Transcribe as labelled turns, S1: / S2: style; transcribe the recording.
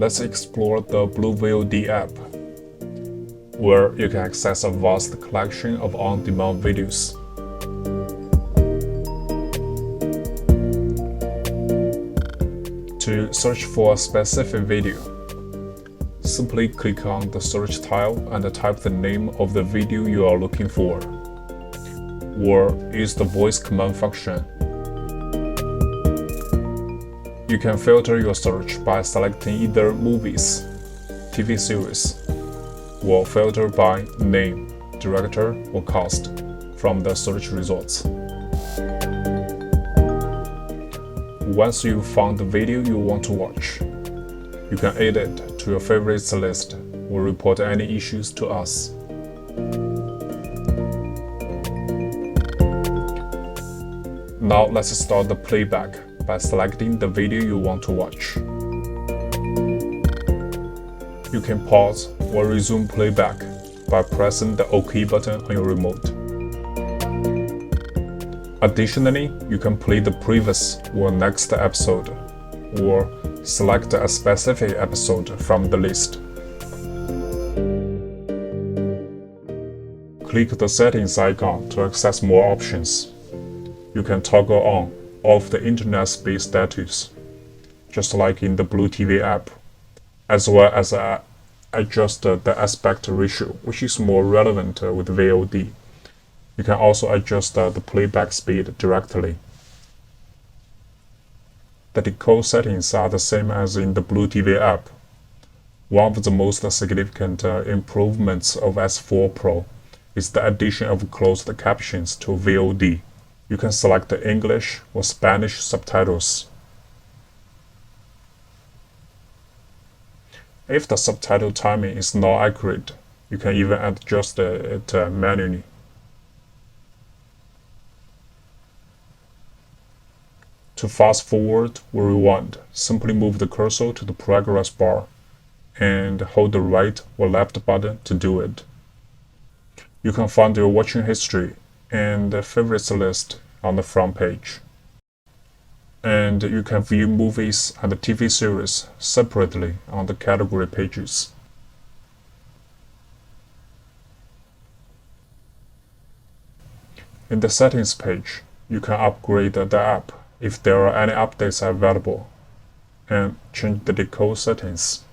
S1: let's explore the Blue VOD app, where you can access a vast collection of on-demand videos. To search for a specific video, simply click on the search tile and type the name of the video you are looking for, or use the voice command function. You can filter your search by selecting either movies, TV series, or filter by name, director, or cast from the search results. Once you've found the video you want to watch, you can add it to your favorites list or report any issues to us. Now let's start the playback by selecting the video you want to watch. You can pause or resume playback by pressing the OK button on your remote. Additionally, you can play the previous or next episode, or select a specific episode from the list. Click the settings icon to access more options. You can toggle on/off the internet speed status, just like in the Blue TV app, as well as adjust the aspect ratio, which is more relevant with VOD. You can also adjust the playback speed directly. The decode settings are the same as in the Blue TV app. One of the most significant improvements of S4 Pro is the addition of closed captions to VOD. You can select the English or Spanish subtitles. If the subtitle timing is not accurate, you can even adjust it manually. To fast forward or rewind, simply move the cursor to the progress bar and hold the right or left button to do it. You can find your watching history and favorites list on the front page. And you can view movies and TV series separately on the category pages. In the settings page, you can upgrade the app if there are any updates available, and change the decode settings.